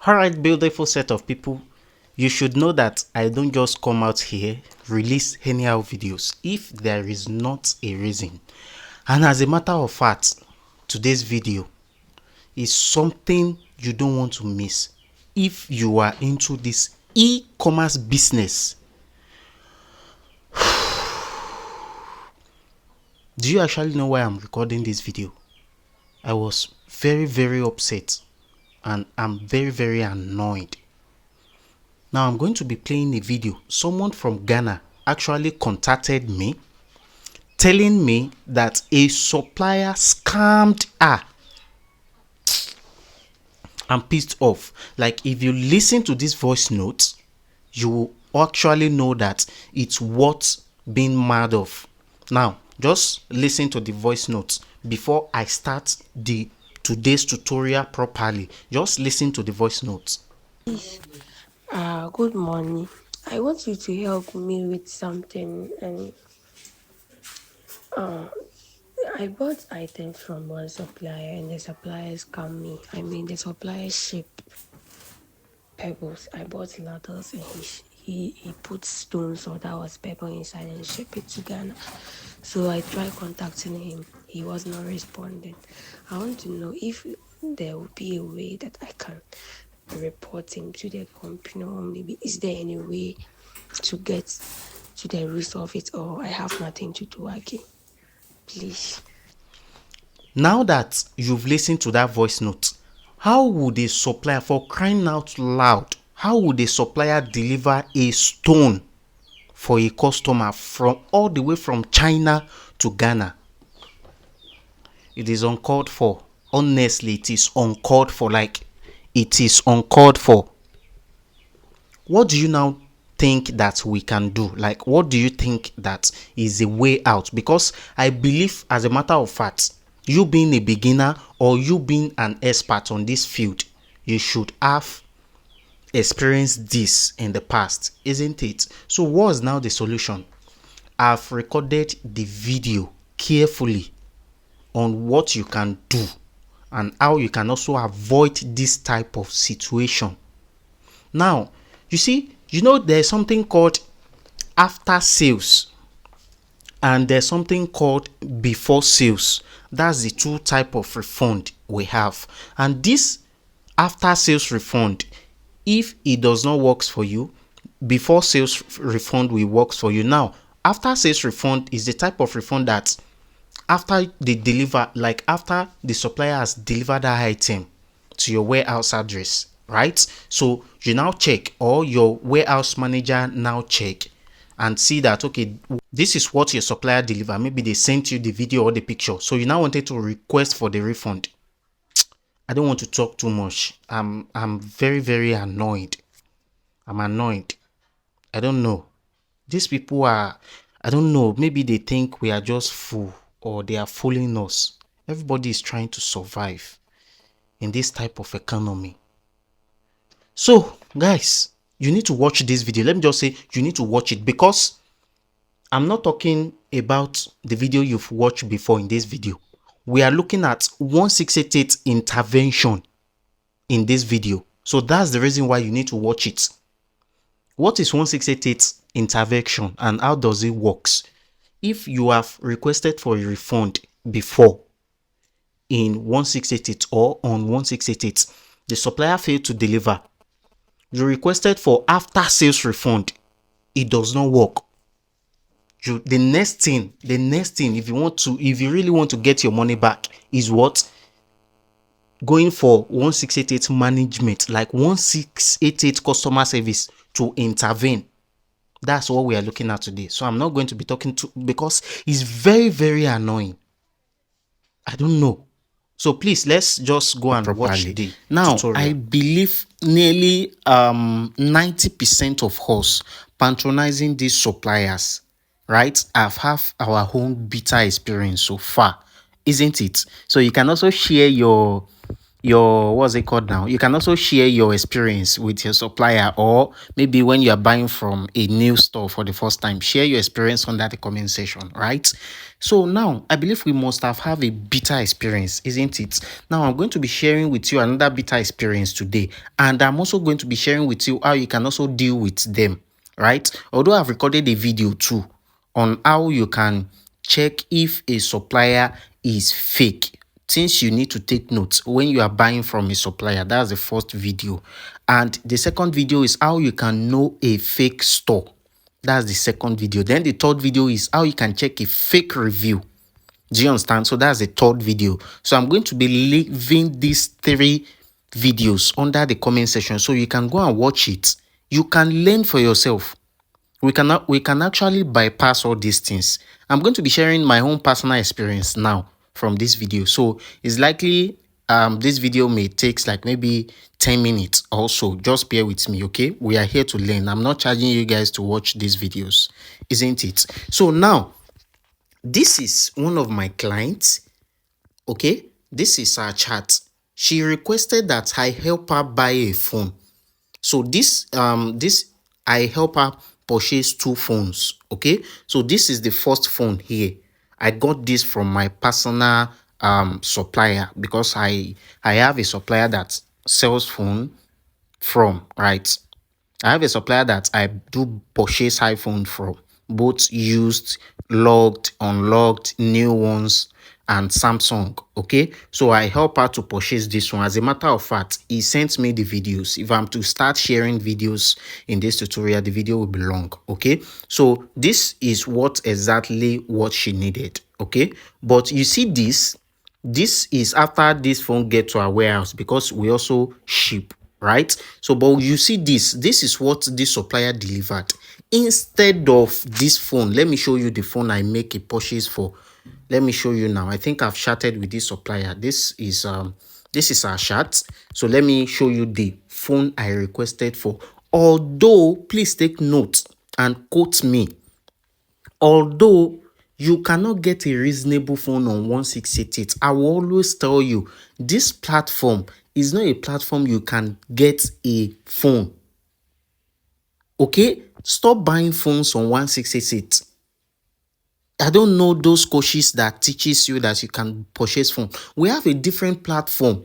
Alright, beautiful set of people. You should know that I don't just come out here, release anyhow videos if there is not a reason. And as a matter of fact, today's video is something you don't want to miss if you are into this e-commerce business. Do you actually know why I'm recording this video? I was very upset and I'm very annoyed. Now I'm going to be playing a video. Someone from Ghana actually contacted me telling me that a supplier scammed her. I'm pissed off. Like, if you listen to this voice note, you will actually know that it's worth being mad of. Now just listen to the voice notes before I start today's tutorial properly. Just listen to the voice notes. Good morning. I want you to help me with something, and I bought items from one supplier, and the supplier scammed me. The supplier shipped pebbles. I bought ladders, and he put stones, or that was pebble inside, and shipped it to Ghana. So I tried contacting him. He was not responding. I want to know if there will be a way that I can report him to the company, or maybe is there any way to get to the root of it, or I have nothing to do again. Please. Now that you've listened to that voice note, how would a supplier, for crying out loud, how would a supplier deliver a stone for a customer from all the way from China to Ghana? It is uncalled for. Honestly, it is uncalled for. Like, it is uncalled for. What do you now think that we can do? Like, what do you think that is a way out? Because I believe, as a matter of fact, you being a beginner or you being an expert on this field, you should have experienced this in the past, isn't it? So what's now the solution? I've recorded the video carefully on what you can do and how you can also avoid this type of situation. Now, you see, there's something called after sales and there's something called before sales. That's the two type of refund we have. And this after sales refund, if it does not work for you, before sales refund will work for you. Now, after sales refund is the type of refund that after they deliver, like after the supplier has delivered that item to your warehouse address, right? So you now check, or your warehouse manager now check and see that, okay, this is what your supplier delivered. Maybe they sent you the video or the picture. So you now wanted to request for the refund. I don't want to talk too much. I'm very annoyed. I'm annoyed. I don't know. These people are, I don't know, maybe they think we are just fool or they are fooling us. Everybody is trying to survive in this type of economy. So guys, you need to watch this video. Let me just say you need to watch it, because I'm not talking about the video you've watched before. In this video, we are looking at 1688 intervention in this video. So that's the reason why you need to watch it. What is 1688 intervention and how does it work? If you have requested for a refund before in 1688 or on 1688, the supplier failed to deliver, you requested for after sales refund, it does not work. The next thing, if you really want to get your money back, is what? Going for 1688 management, like 1688 customer service to intervene. That's what we are looking at today. So I'm not going to be talking to, because it's very annoying. I don't know. So please, let's just go and watch the tutorial. I believe nearly 90% of us patronizing these suppliers, right, have our own bitter experience so far, isn't it? So you can also share your your, what's it called now, you can also share your experience with your supplier, or maybe when you are buying from a new store for the first time, share your experience under the comment section, right? So now I believe we must have a bitter experience, isn't it? Now I'm going to be sharing with you another bitter experience today, and I'm also going to be sharing with you how you can also deal with them, right? Although I've recorded a video too on how you can check if a supplier is fake, things you need to take notes when you are buying from a supplier. That's the first video. And the second video is how you can know a fake store. That's the second video. Then the third video is how you can check a fake review. Do you understand? So that's the third video. So I'm going to be leaving these 3 videos under the comment section so you can go and watch it. You can learn for yourself. We can actually bypass all these things. I'm going to be sharing my own personal experience now from this video. So it's likely this video may take like maybe 10 minutes or so. Just bear with me, okay? We are here to learn. I'm not charging you guys to watch these videos, isn't it? So now, this is one of my clients, okay? This is her chat. She requested that I help her buy a phone. So this I help her purchase 2 phones, okay? So this is the first phone here. I got this from my personal supplier, because I have a supplier that sells phone from, right? I have a supplier that I do purchase iPhone from, both used, logged, unlocked, new ones, and Samsung. Okay, so I help her to purchase this one. As a matter of fact, he sent me the videos. If I'm to start sharing videos in this tutorial, the video will be long. Okay, so this is exactly what she needed. Okay, but you see this is after this phone get to our warehouse, because we also ship, right? So but you see this is what this supplier delivered. Instead of this phone, let me show you the phone I make a purchase for. Let me show you now. I think I've chatted with this supplier. This is our chat. So let me show you the phone I requested for. Although, please take note and quote me, although you cannot get a reasonable phone on 1688, I will always tell you this platform is not a platform you can get a phone. Okay, stop buying phones on 1688. I don't know those coaches that teaches you that you can purchase phone. We have a different platform,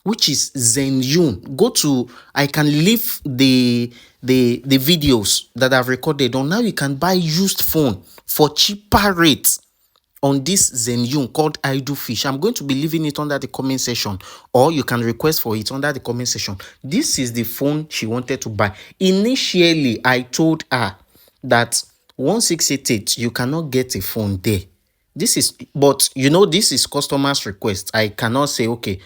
which is Zhenyun. Go to, I can leave the videos that I've recorded on how you can buy used phone for cheaper rates on this Zhenyun called Idle Fish. I'm going to be leaving it under the comment section, or you can request for it under the comment section. This is the phone she wanted to buy. Initially, I told her that 1688, you cannot get a phone there. This is, but you know, this is customer's request. I cannot say, okay,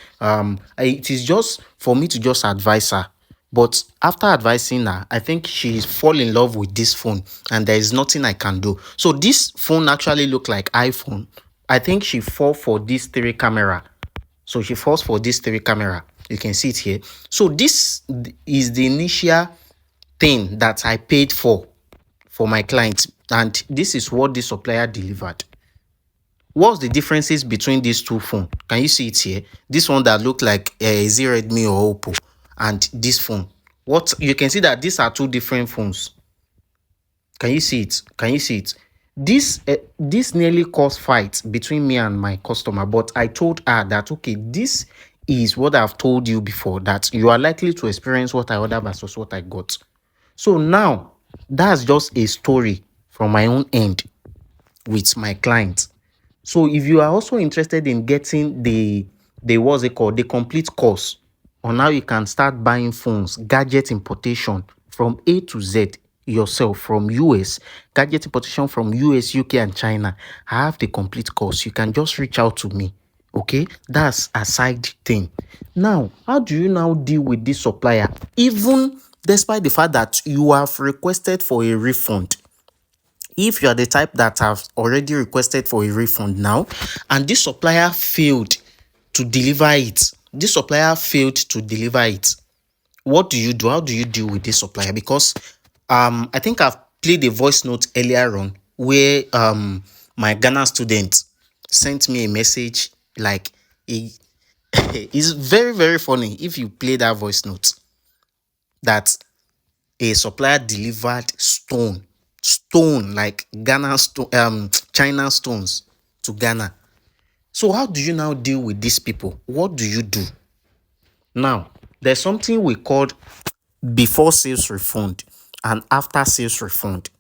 it is just for me to just advise her. But after advising her, I think she fall in love with this phone, and there is nothing I can do. So this phone actually look like iPhone. I think she fall for this 3 camera. So she falls for this 3 camera. You can see it here. So this is the initial thing that I paid for my client, and this is what the supplier delivered. What's the differences between these 2 phones? Can you see it here? This one that look like a Redmi or Oppo, and this phone. What you can see that these are 2 different phones. Can you see it? Can you see it? This nearly caused fight between me and my customer, but I told her that, okay, this is what I've told you before, that you are likely to experience what I ordered versus what I got. So now that's just a story from my own end with my client. So if you are also interested in getting the what's it called, the complete course on how you can start buying phones, gadget importation from A to Z yourself from US, gadget importation from US, UK, and China, I have the complete course. You can just reach out to me. Okay, that's a side thing. Now, how do you now deal with this supplier, even despite the fact that you have requested for a refund? If you are the type that have already requested for a refund now, and this supplier failed to deliver it, what do you do? How do you deal with this supplier? Because I think I've played a voice note earlier on where my Ghana student sent me a message like It's very, very funny if you play that voice note that a supplier delivered stone like Ghana stone, China stones to Ghana. So how do you now deal with these people? What do you do? Now, there's something we called before sales refund and after sales refund.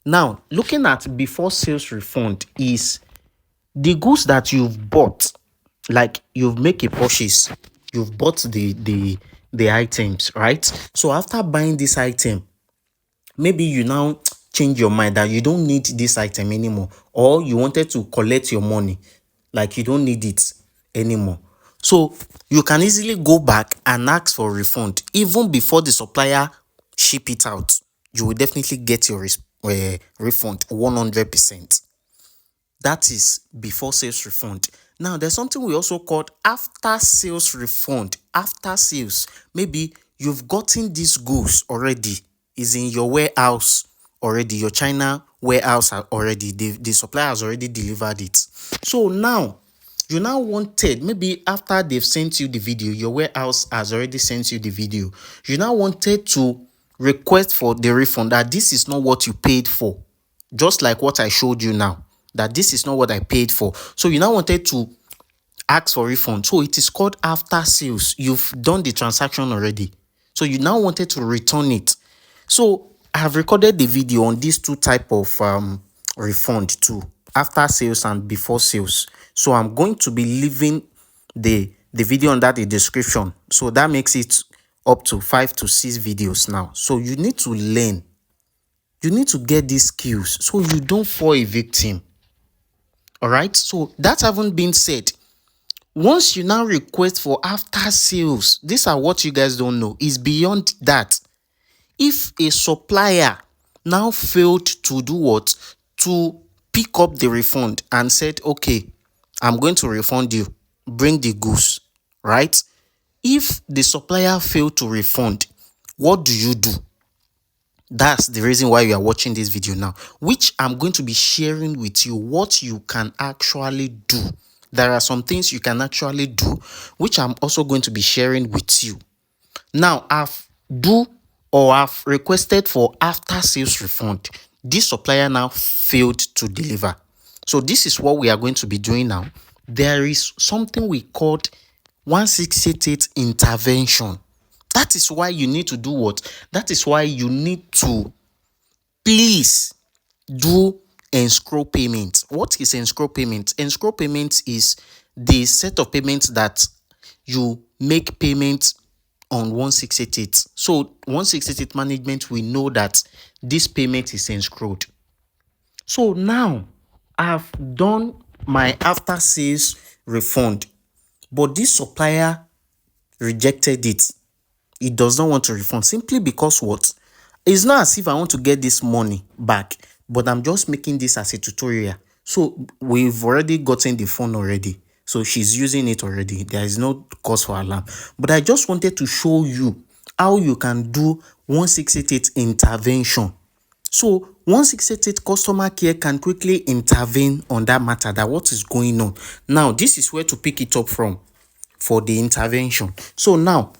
Now, looking at before sales refund is the goods that you've bought, like you've made a purchase, you've bought the items, right? So after buying this item, maybe you now change your mind that you don't need this item anymore, or you wanted to collect your money, like you don't need it anymore. So you can easily go back and ask for refund even before the supplier ship it out. You will definitely get your refund 100%. That is before sales refund. Now, there's something we also called after sales refund. After sales, maybe you've gotten these goods already, is in your warehouse already, your China warehouse already, the supplier has already delivered it. So now, you now wanted, maybe after they've sent you the video, your warehouse has already sent you the video, you now wanted to request for the refund that this is not what you paid for. Just like what I showed you now, that this is not what I paid for. So you now wanted to ask for refund. So it is called after sales. You've done the transaction already. So you now wanted to return it. So I have recorded the video on these two type of refund too, after sales and before sales. So I'm going to be leaving the video under the description. So that makes it up to 5 to 6 videos now. So you need to learn. You need to get these skills so you don't fall a victim. All right. So that having been said, once you now request for after sales, these are what you guys don't know. Is beyond that. If a supplier now failed to do what? To pick up the refund and said, okay, I'm going to refund you, bring the goods, right? If the supplier failed to refund, what do you do? That's the reason why you are watching this video now, which I'm going to be sharing with you what you can actually do. There are some things you can actually do, which I'm also going to be sharing with you. Now, I've requested for after sales refund. This supplier now failed to deliver. So this is what we are going to be doing now. There is something we called 1688 intervention. That is why you need to do what? That is why you need to please do escrow payment. What is escrow payment? Escrow payment is the set of payments that you make payments on 1688. So 1688 management, we know that this payment is escrowed. So now I've done my after sales refund, but this supplier rejected it. It does not want to refund simply because what? It's not as if I want to get this money back, but I'm just making this as a tutorial. So we've already gotten the phone already. So she's using it already. There is no cause for alarm. But I just wanted to show you how you can do 1688 intervention. So 1688 customer care can quickly intervene on that matter, that what is going on. Now, this is where to pick it up from for the intervention. So now,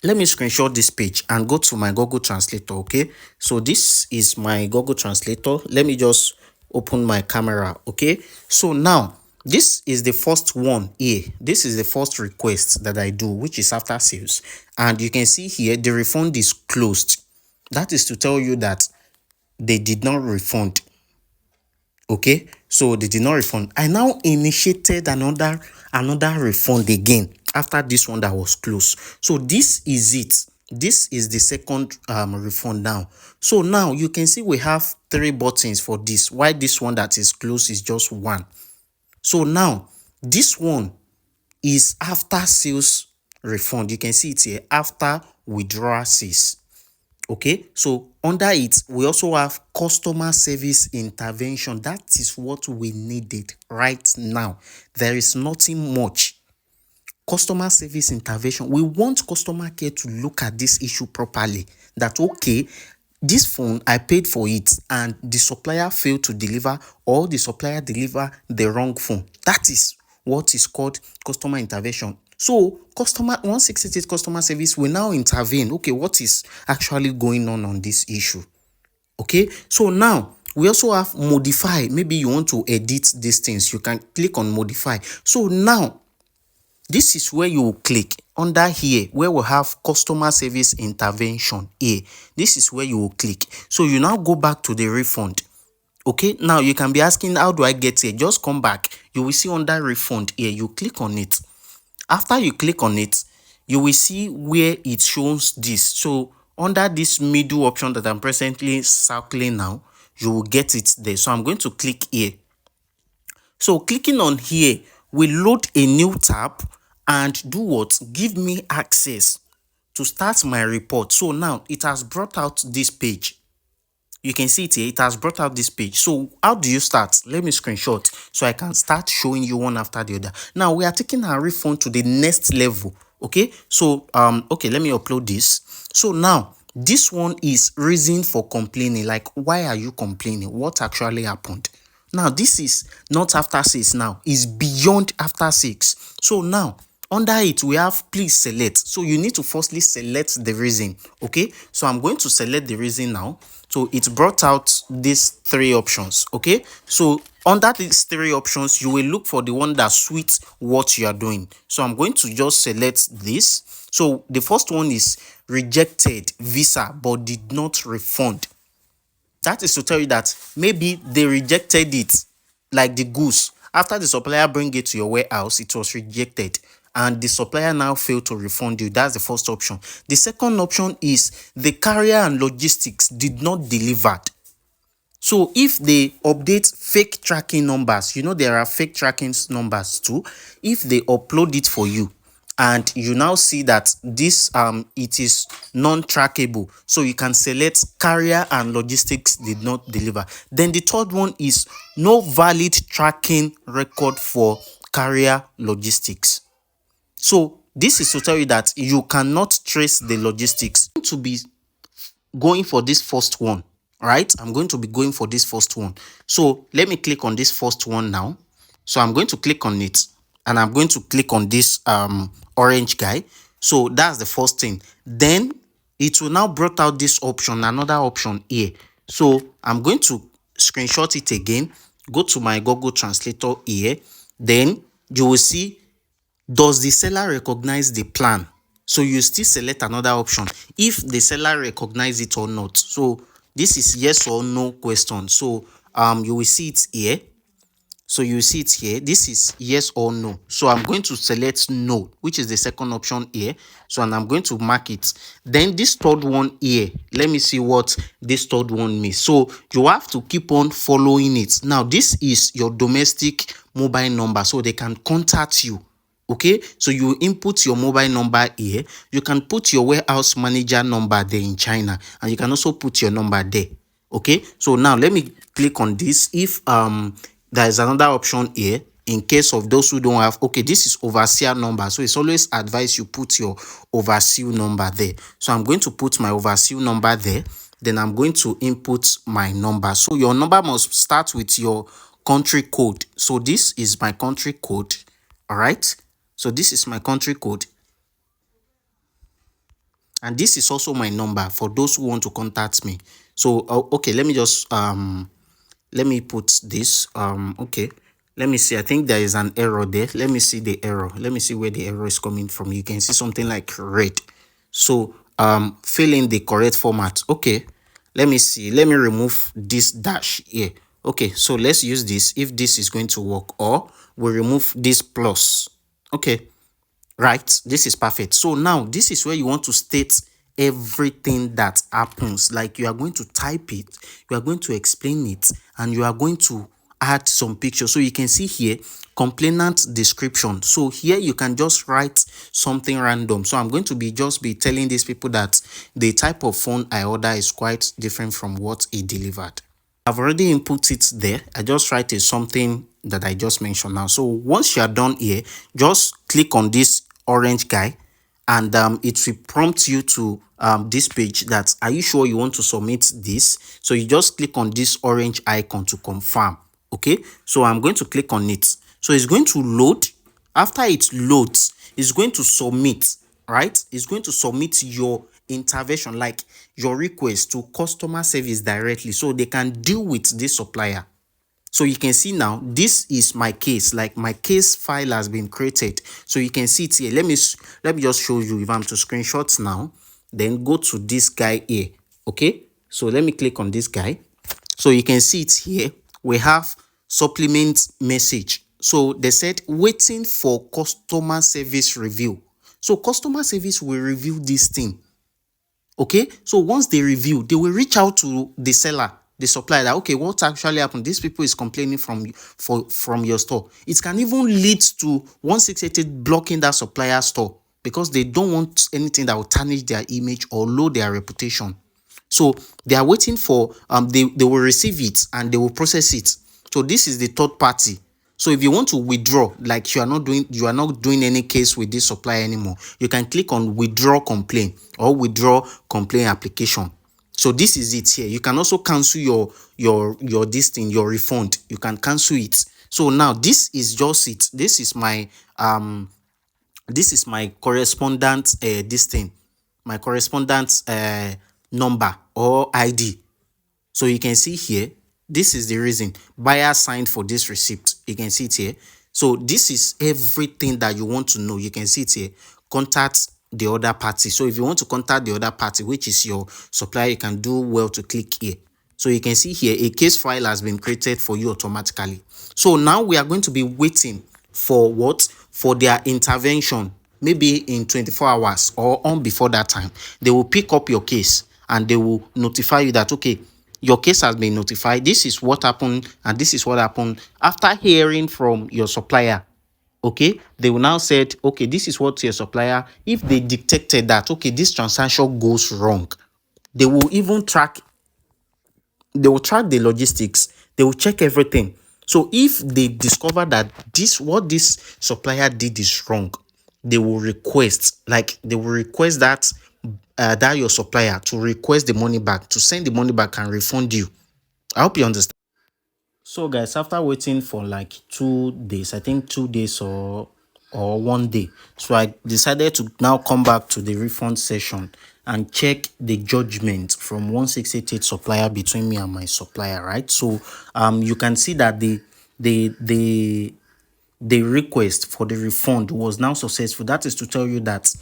let me screenshot this page and go to my Google Translator, okay? So this is my Google Translator. Let me just open my camera, okay? So now, this is the first one here. This is the first request that I do, which is after sales. And you can see here, the refund is closed. That is to tell you that they did not refund. Okay, so they did not refund. I now initiated another refund again after this one that was closed. So this is it. This is the second refund now. So now you can see we have 3 buttons for this. Why this one that is closed is just 1. So now this one is after sales refund. You can see it here, after withdrawal sales. Okay, so under it, we also have customer service intervention. That is what we needed right now. There is nothing much. Customer service intervention. We want customer care to look at this issue properly. That, okay, this phone, I paid for it and the supplier failed to deliver, or the supplier deliver the wrong phone. That is what is called customer intervention. So customer 1688 customer service will now intervene. Okay, what is actually going on this issue? Okay, so now we also have modify. Maybe you want to edit these things, you can click on modify. So now this is where you will click under here where we have customer service intervention here. This is where you will click. So you now go back to the refund. Okay, now you can be asking, how do I get here? Just come back. You will see under refund here. You click on it. After you click on it, you will see where it shows this. So under this middle option that I'm presently circling now, you will get it there. So I'm going to click here. So clicking on here will load a new tab and do what? Give me access to start my report. So now it has brought out this page. You can see it here. It has brought out this page. So how do you start? Let me screenshot so I can start showing you one after the other. Now we are taking our refund to the next level. Okay, so okay, let me upload this. So now this one is reason for complaining. Like, why are you complaining? What actually happened? Now this is not after 6. Now is beyond after 6. So now under it we have please select. So you need to firstly select the reason. Okay, so I'm going to select the reason now. So it brought out these 3 options. Okay, so under these 3 options you will look for the one that suits what you are doing. So I'm going to just select this. So the first one is rejected visa but did not refund. That is to tell you that maybe they rejected it, like the goods. After the supplier bring it to your warehouse, it was rejected and the supplier now failed to refund you. That's the first option. The second option is the carrier and logistics did not deliver. So if they update fake tracking numbers, you know there are fake tracking numbers too. If they upload it for you and you now see that this it is non-trackable, so you can select carrier and logistics did not deliver. Then the third one is no valid tracking record for carrier logistics. So this is to tell you that you cannot trace the logistics. To be going for this first one, right? I'm going to be going for this first one. So let me click on this first one now. So I'm going to click on it and I'm going to click on this orange guy. So that's the first thing. Then it will now brought out this option, another option here. So I'm going to screenshot it again, go to my Google Translator here. Then you will see, does the seller recognize the plan? So you still select another option if the seller recognize it or not. So this is yes or no question. So you will see it here. So you see it here. This is yes or no. So I'm going to select no, which is the second option here. So and I'm going to mark it. Then this third one here, let me see what this third one means. So you have to keep on following it. Now this is your domestic mobile number, so they can contact you. Okay, so you input your mobile number here. You can put your warehouse manager number there in China, and you can also put your number there. Okay, so now let me click on this. If there is another option here, in case of those who don't have, okay, this is overseer number, so it's always advised you put your overseer number there. So I'm going to put my overseer number there. Then I'm going to input my number. So your number must start with your country code. So this is my country code. All right, so this is my country code, and this is also my number for those who want to contact me. So okay, let me just let me put this okay, let me see. I think there is an error there. Let me see the error. Let me see where the error is coming from. You can see something like red. So fill in the correct format. Okay, let me see. Let me remove this dash here. Okay, so let's use this if this is going to work, or we remove this plus. Okay, right, this is perfect. So now this is where you want to state everything that happens. Like you are going to type it, you are going to explain it, and you are going to add some pictures. So you can see here complainant description. So here you can just write something random. So I'm going to be telling these people that the type of phone I order is quite different from what he delivered. I've already input it there. I just write something that I just mentioned now. So once you are done here, just click on this orange guy, and it will prompt you to this page that, are you sure you want to submit this? So you just click on this orange icon to confirm. Okay, so I'm going to click on it. So it's going to load. After it loads, it's going to submit, right? It's going to submit your intervention, like your request, to customer service directly, so they can deal with this supplier. So you can see now, this is my case, like my case file has been created. So you can see it here. Let me just show you. If I'm to screenshot now, then go to this guy here. Okay, so let me click on this guy. So you can see it here. We have supplement message. So they said waiting for customer service review. So customer service will review this thing. Okay, so once they review, they will reach out to the seller, the supplier, that okay, what actually happened? These people is complaining from your store. It can even lead to 1688 blocking that supplier store, because they don't want anything that will tarnish their image or lower their reputation. So they are waiting for they will receive it and they will process it. So this is the third party. So if you want to withdraw, like you are not doing any case with this supplier anymore, you can click on withdraw complaint or withdraw complaint application. So this is it here. You can also cancel your this thing, your refund. You can cancel it. So now this is just it. This is my correspondent this thing, my correspondent number or ID. So you can see here, this is the reason buyer signed for this receipt. You can see it here. So this is everything that you want to know. You can see it here. Contact the other party. So if you want to contact the other party, which is your supplier, you can do well to click here. So you can see here, a case file has been created for you automatically. So now we are going to be waiting for what? For their intervention. Maybe in 24 hours or on before that time, they will pick up your case and they will notify you that, okay, your case has been notified. This is what happened and this is what happened. After hearing from your supplier, okay, they will now say, okay, this is what your supplier, if they detected that, okay, this transaction goes wrong, they will even track the logistics. They will check everything. So if they discover that what this supplier did is wrong, they will request that that your supplier to request the money back, to send the money back and refund you. I hope you understand. So guys, after waiting for like 2 days, I think 2 days or 1 day, so I decided to now come back to the refund session and check the judgment from 1688 supplier between me and my supplier, right? So you can see that the request for the refund was now successful. That is to tell you that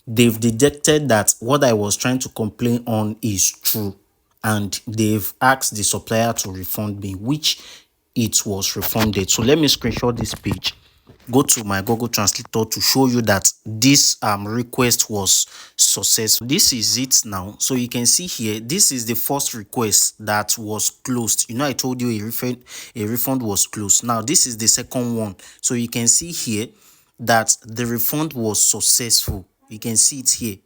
they've detected that what I was trying to complain on is true, and they've asked the supplier to refund me, which it was refunded. So let me screenshot this page, go to my Google Translator to show you that this request was successful. This is it now. So you can see here, this is the first request that was closed. You know, I told you a refund was closed. Now this is the second one. So you can see here that the refund was successful. You can see it here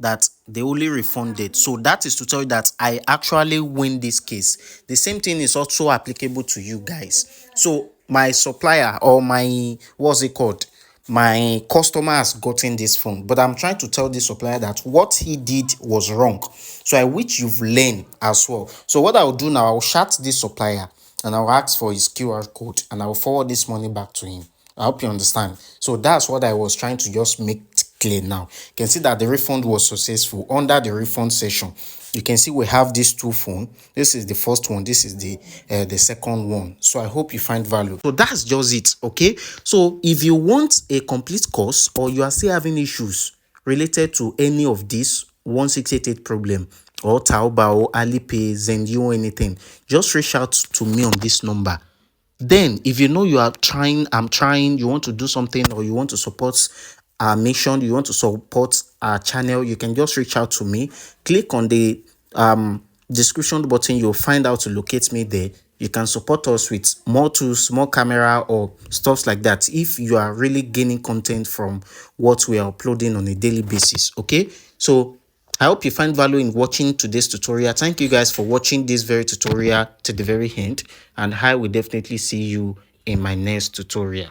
that they only refunded. So that is to tell you that I actually win this case. The same thing is also applicable to you guys. So my supplier, or my, what's it called, my customer has gotten this phone, but I'm trying to tell the supplier that what he did was wrong. So I wish you've learned as well. So what I'll do now, I'll chat this supplier and I'll ask for his QR code and I'll forward this money back to him. I hope you understand. So that's what I was trying to just make clear now. You can see that the refund was successful. Under the refund session, you can see we have these two phones. This is the first one, this is the second one. So I hope you find value. So that's just it. Okay, so if you want a complete course, or you are still having issues related to any of these 1688 problem, or Taobao, Alipay, Zendio, or anything, just reach out to me on this number. Then if you know you are trying, I'm trying, you want to do something, or you want to support our mission, you want to support our channel, you can just reach out to me. Click on the description button, you'll find out to locate me there. You can support us with more tools, more camera, or stuff like that, if you are really gaining content from what we are uploading on a daily basis. Okay, so I hope you find value in watching today's tutorial. Thank you guys for watching this very tutorial to the very end, and I will definitely see you in my next tutorial.